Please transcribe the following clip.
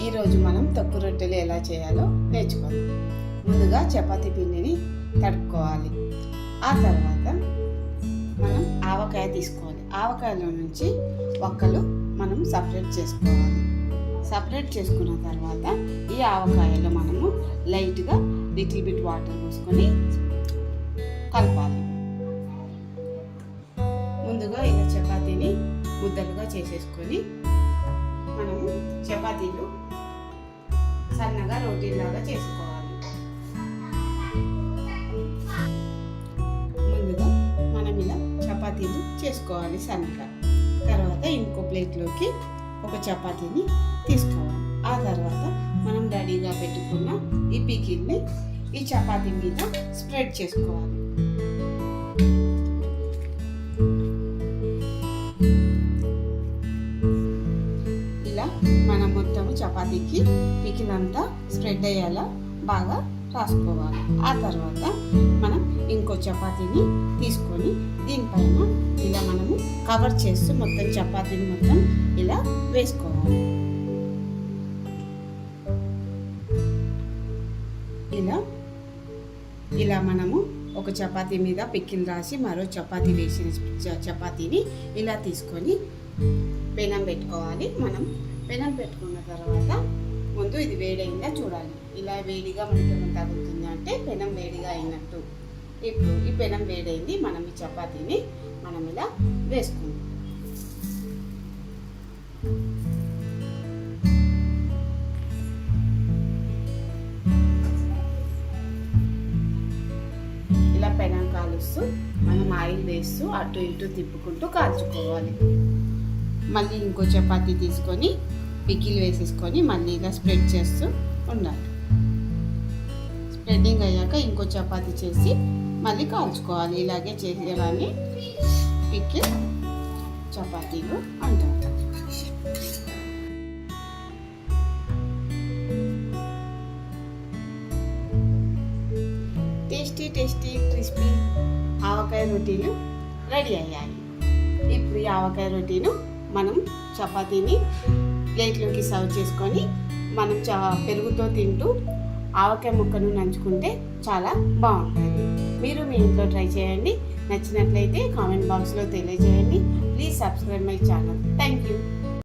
ఈరోజు మనం తొక్కు రొట్టెలు ఎలా చేయాలో నేర్చుకుందాం. ముందుగా చపాతీ పిండిని తడుపుకోవాలి. ఆ తర్వాత మనం ఆవకాయ తీసుకోవాలి. ఆవకాయలో నుంచి ఒక్కలు మనం సపరేట్ చేసుకోవాలి. సపరేట్ చేసుకున్న తర్వాత ఈ ఆవకాయలో మనము లైట్గా లిటిల్ బిట్ వాటర్ పోసుకొని కలపాలి. ముందుగా ఇలా చపాతీని ముద్దలుగా చేసేసుకొని మనము చపాతీలు సన్నగా రోటీలాగా చేసుకోవాలి. ముందుగా మనం ఇలా చపాతీలు చేసుకోవాలి సన్నగా. తర్వాత ఇంకో ప్లేట్లోకి ఒక చపాతీని తీసుకోవాలి. ఆ తర్వాత మనం రెడీగా పెట్టుకున్న ఈ పికిల్ని ఈ చపాతీ మీద స్ప్రెడ్ చేసుకోవాలి. మనం మొత్తం చపాతీకి పికిల్ అంతా స్ప్రెడ్ అయ్యేలా బాగా రాసుకోవాలి. ఆ తర్వాత మనం ఇంకో చపాతీని తీసుకొని దీనిపైన ఇలా మనము కవర్ చేస్తూ మొత్తం చపాతీని మొత్తం ఇలా వేసుకోవాలి. ఇలా మనము ఒక చపాతీ మీద పికిల్ రాసి మరో చపాతీ వేసిన చపాతీని ఇలా తీసుకొని పెనం పెట్టుకోవాలి. మనం పెనం పెట్టుకున్న తర్వాత ముందు ఇది వేడైందా చూడాలి. ఇలా వేడిగా మనకి తగులుతుంది అంటే పెనం వేడిగా అయినట్టు. ఇప్పుడు ఈ పెనం వేడైంది. మనం ఈ చపాతీని మనం ఇలా వేసుకుందాం. ఇలా పెనం కాలుస్తూ మనం ఆయిల్ వేస్తూ అటు ఇటు తిప్పుకుంటూ కాల్చుకోవాలి. మళ్ళీ ఇంకో చపాతీ తీసుకొని పికిల్ వేసేసుకొని మళ్ళీ ఇలా స్ప్రెడ్ చేస్తూ ఉండాలి. స్ప్రెడ్డింగ్ అయ్యాక ఇంకో చపాతీ చేసి మళ్ళీ కాల్చుకోవాలి. ఇలాగే చేసేలానే పికిల్ చపాతీలు అంటారు. టేస్టీ క్రిస్పీ ఆవకాయ రొటీలు రెడీ అయ్యాయి. ఇప్పుడు ఈ ఆవకాయ రొటీను మనం చపాతీని ప్లేట్లోకి సర్వ్ చేసుకొని మనం పెరుగుతో తింటూ ఆవకాయ ముక్కను నంచుకుంటే చాలా బాగుంటుంది. మీరు మీ ఇంట్లో ట్రై చేయండి. నచ్చినట్లయితే కామెంట్ బాక్స్లో తెలియజేయండి. Please subscribe my channel. Thank you.